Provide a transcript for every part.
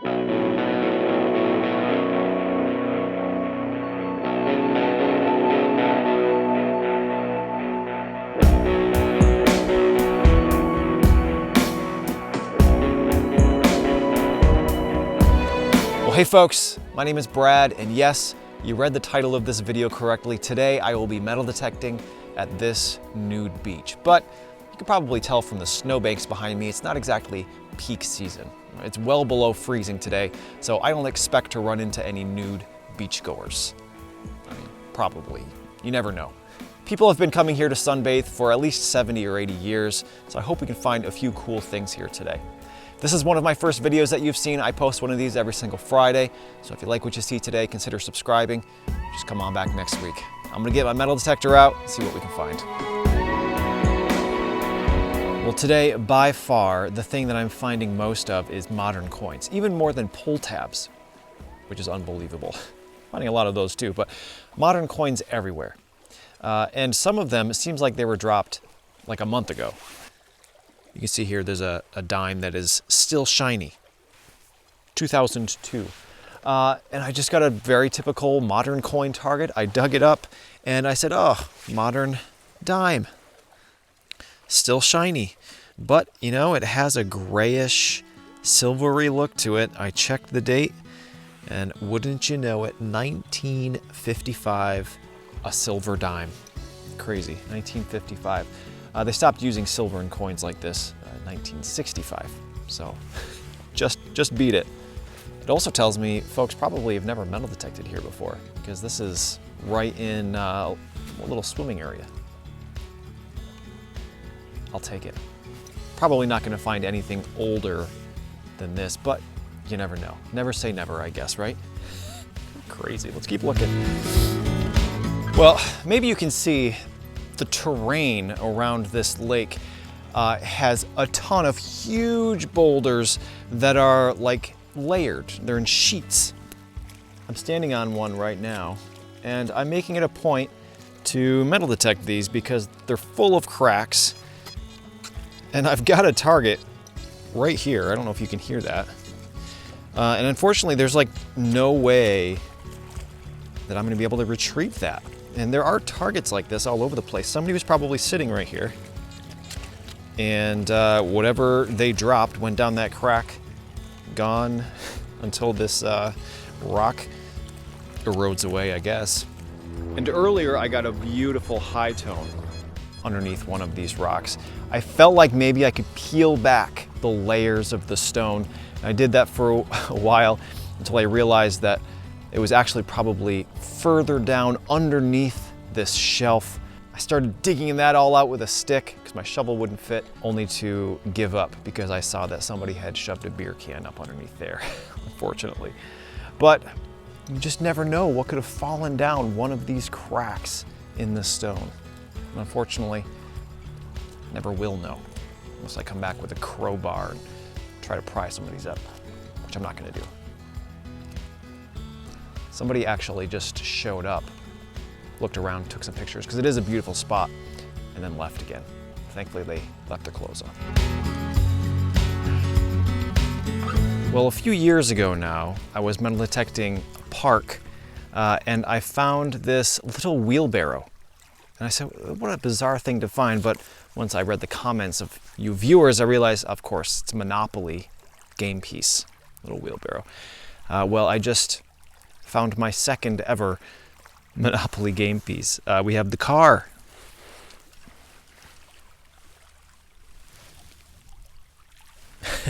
Hey folks, my name is Brad, and yes, you read the title of this video correctly. Today I will be metal detecting at this nude beach. But you can probably tell from the snowbanks behind me, it's not exactly peak season. It's well below freezing today, so I don't expect to run into any nude beachgoers. I mean, probably. You never know. People have been coming here to sunbathe for at least 70 or 80 years, so I hope we can find a few cool things here today. This is one of my first videos that you've seen. I post one of these every single Friday. So if you like what you see today, consider subscribing. Just come on back next week. I'm gonna get my metal detector out and see what we can find. Well, today, by far, the thing that I'm finding most of is modern coins, even more than pull tabs, which is unbelievable. Finding a lot of those too, but modern coins everywhere. And some of them, it seems like they were dropped like a month ago. You can see here there's a dime that is still shiny, 2002. And I just got a very typical modern coin target. I dug it up and I said, oh, modern dime, still shiny. But you know, it has a grayish, silvery look to it. I checked the date and wouldn't you know it, 1955, a silver dime. Crazy, 1955. They stopped using silver in coins like this in 1965, so just beat it. It also tells me folks probably have never metal detected here before, because this is right in a little swimming area. I'll take it. Probably not going to find anything older than this, but you never know. Never say never, I guess, right? Crazy. Let's keep looking. Well, maybe you can see the terrain around this lake has a ton of huge boulders that are like layered. They're in sheets. I'm standing on one right now, and I'm making it a point to metal detect these because they're full of cracks. And I've got a target right here. I don't know if you can hear that. And unfortunately, there's like no way that I'm gonna be able to retrieve that. And there are targets like this all over the place. Somebody was probably sitting right here, and whatever they dropped went down that crack, gone until this rock erodes away, I guess. And earlier I got a beautiful high tone underneath one of these rocks. I felt like maybe I could peel back the layers of the stone. I did that for a while until I realized that it was actually probably further down underneath this shelf. I started digging that all out with a stick because my shovel wouldn't fit, only to give up because I saw that somebody had shoved a beer can up underneath there, unfortunately. But you just never know what could have fallen down one of these cracks in the stone. And unfortunately, never will know unless I come back with a crowbar and try to pry some of these up, which I'm not gonna do. Somebody actually just showed up, looked around, took some pictures, because it is a beautiful spot, and then left again. Thankfully, they left their clothes on. Well, a few years ago now, I was metal detecting a park, and I found this little wheelbarrow. And I said, what a bizarre thing to find, but once I read the comments of you viewers, I realized, of course, it's a Monopoly game piece, little wheelbarrow. Well, I just found my second ever Monopoly game piece. We have the car.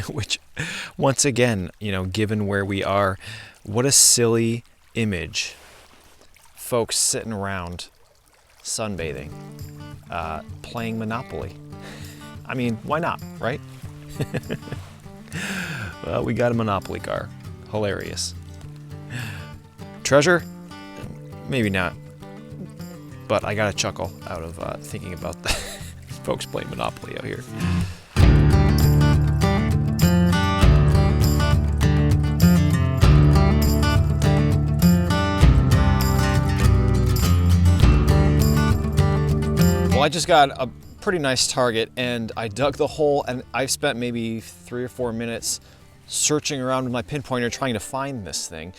Which, once again, you know, given where we are, what a silly image. Folks sitting around sunbathing, playing Monopoly. I mean, why not, right? Well, we got a Monopoly car. Hilarious. Treasure? Maybe not. But I got a chuckle out of thinking about the folks playing Monopoly out here. Well, I just got a pretty nice target and I dug the hole and I've spent maybe 3 or 4 minutes searching around with my pinpointer trying to find this thing.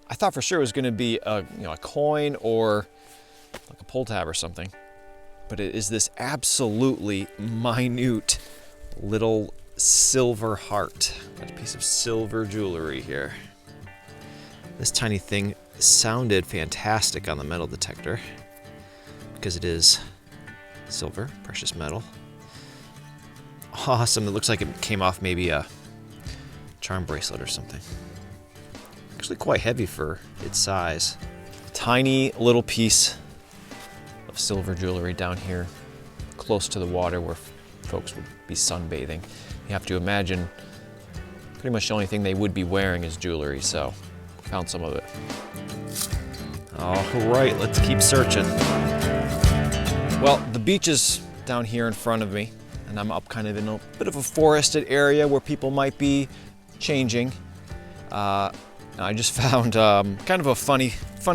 I thought for sure it was going to be a coin or like a pull tab or something. But it is this absolutely minute little silver heart. Got a piece of silver jewelry here. This tiny thing sounded fantastic on the metal detector because it is silver, precious metal. Awesome. It looks like it came off maybe a charm bracelet or something. Actually quite heavy for its size. Tiny little piece of silver jewelry down here close to the water where folks would be sunbathing. You have to imagine pretty much the only thing they would be wearing is jewelry, so found some of it. All right, let's keep searching. Well, the beach is down here in front of me, and I'm up kind of in a bit of a forested area where people might be changing. I just found kind of a funny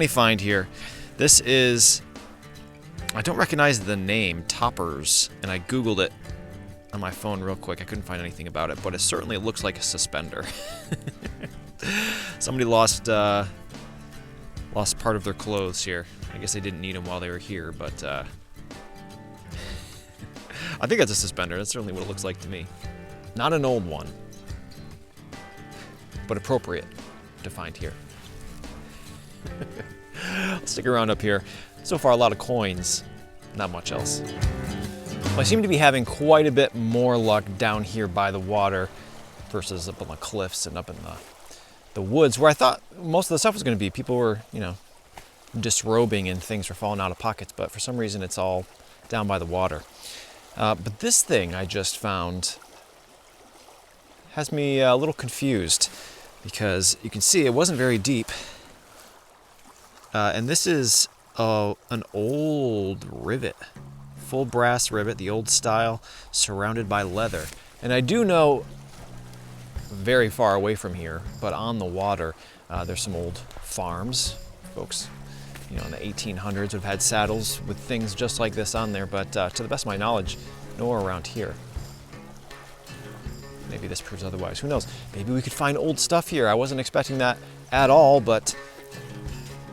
find here. This is, I don't recognize the name, Toppers, and I Googled it on my phone real quick. I couldn't find anything about it, but it certainly looks like a suspender. Somebody lost part of their clothes here. I guess they didn't need them while they were here, but I think that's a suspender. That's certainly what it looks like to me. Not an old one, but appropriate to find here. I'll stick around up here. So far, a lot of coins, not much else. Well, I seem to be having quite a bit more luck down here by the water versus up on the cliffs and up in the woods, where I thought most of the stuff was going to be. People were, disrobing and things were falling out of pockets, but for some reason it's all down by the water. But this thing I just found has me a little confused because you can see it wasn't very deep. And this is an old rivet, full brass rivet, the old style, surrounded by leather. And I do know very far away from here, but on the water, there's some old farms. Folks, in the 1800s would have had saddles with things just like this on there, but to the best of my knowledge, nowhere around here. Maybe this proves otherwise. Who knows? Maybe we could find old stuff here. I wasn't expecting that at all, but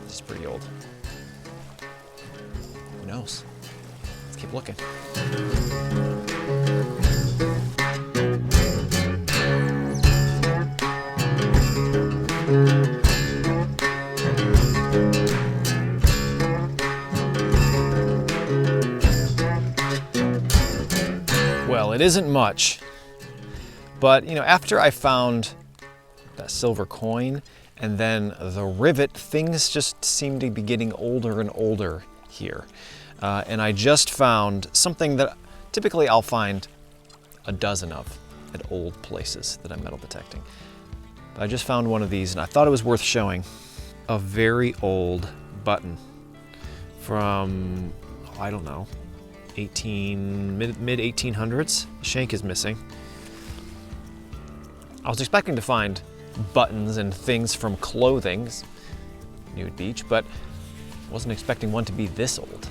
this is pretty old. Who knows? Let's keep looking. Well, it isn't much, but after I found that silver coin and then the rivet, things just seem to be getting older and older here. And I just found something that typically I'll find a dozen of at old places that I'm metal detecting. But I just found one of these and I thought it was worth showing. A very old button from, I don't know, mid 1800s. The shank is missing. I was expecting to find buttons and things from clothing, Nude Beach, but I wasn't expecting one to be this old.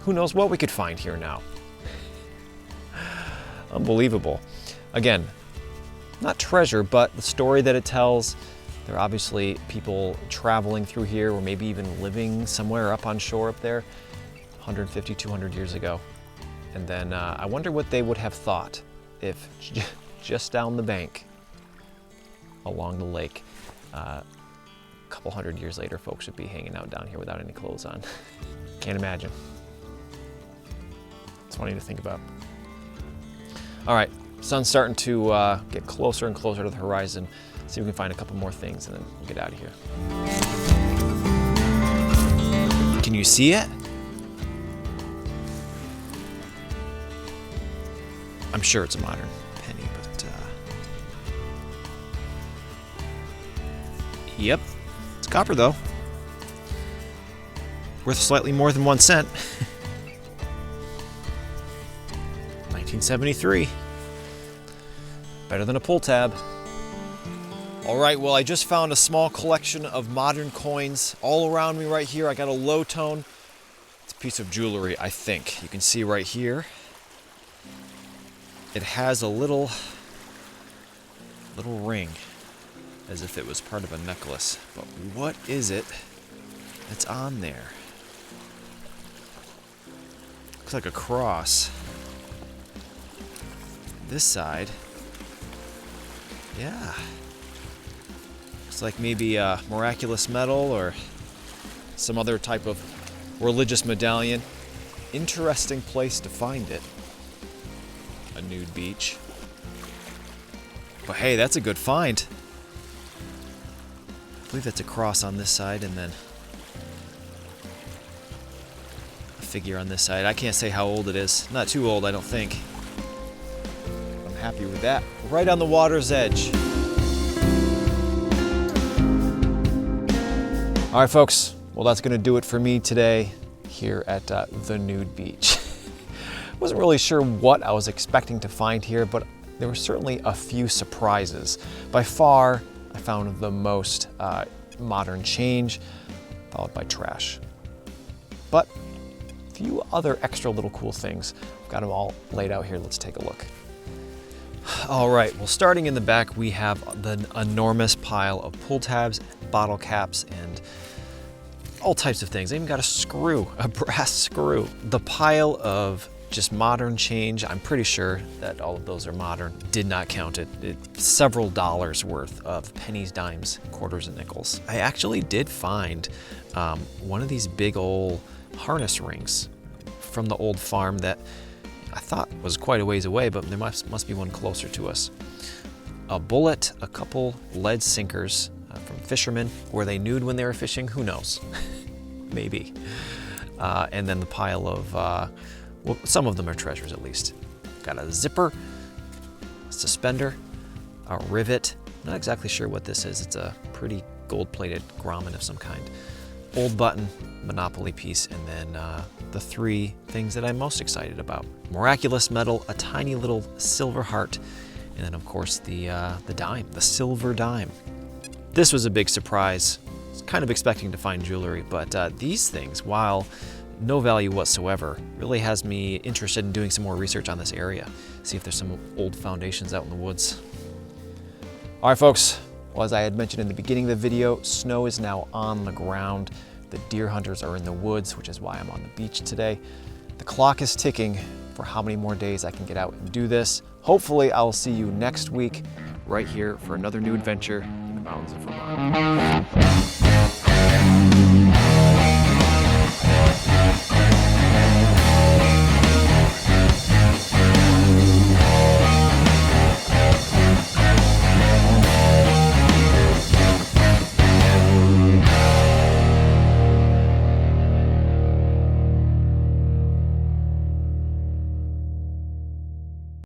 Who knows what we could find here now? Unbelievable. Again, not treasure, but the story that it tells. There are obviously people traveling through here or maybe even living somewhere up on shore up there 150, 200 years ago. And then I wonder what they would have thought if just down the bank along the lake, a couple hundred years later, folks would be hanging out down here without any clothes on. Can't imagine. It's funny to think about. All right, sun's starting to get closer and closer to the horizon. See if we can find a couple more things and then we'll get out of here. Can you see it? I'm sure it's a modern penny, but yep, it's copper though. Worth slightly more than 1 cent. 1973. Better than a pull tab. All right, well, I just found a small collection of modern coins all around me right here. I got a low tone. It's a piece of jewelry, I think. You can see right here. It has a little little ring, as if it was part of a necklace. But what is it that's on there? Looks like a cross. This side, yeah. Looks like maybe a miraculous medal or some other type of religious medallion. Interesting place to find it. A nude beach. But hey, that's a good find. I believe that's a cross on this side and then a figure on this side. I can't say how old it is. Not too old, I don't think. I'm happy with that. Right on the water's edge. All right, folks. Well, that's going to do it for me today here at the Nude Beach. Wasn't really sure what I was expecting to find here, but there were certainly a few surprises. By far, I found the most modern change, followed by trash. But a few other extra little cool things. I've got them all laid out here. Let's take a look. All right, well, starting in the back, we have the enormous pile of pull tabs, bottle caps, and all types of things. I even got a screw, a brass screw. The pile of just modern change, I'm pretty sure that all of those are modern. Did not count it. Several dollars worth of pennies, dimes, quarters, and nickels. I actually did find one of these big old harness rings from the old farm that I thought was quite a ways away, but there must be one closer to us. A bullet, a couple lead sinkers from fishermen. Were they nude when they were fishing? Who knows? Maybe. And then the pile of, well, some of them are treasures at least. Got a zipper, a suspender, a rivet. Not exactly sure what this is. It's a pretty gold-plated grommet of some kind. Old button, Monopoly piece, and then the three things that I'm most excited about. Miraculous medal, a tiny little silver heart, and then of course the dime, the silver dime. This was a big surprise. I was kind of expecting to find jewelry, but these things, while no value whatsoever, really has me interested in doing some more research on this area. See if there's some old foundations out in the woods. All right, folks. Well, as I had mentioned in the beginning of the video, snow is now on the ground. The deer hunters are in the woods, which is why I'm on the beach today. The clock is ticking for how many more days I can get out and do this. Hopefully, I'll see you next week right here for another new adventure in the mountains of Vermont.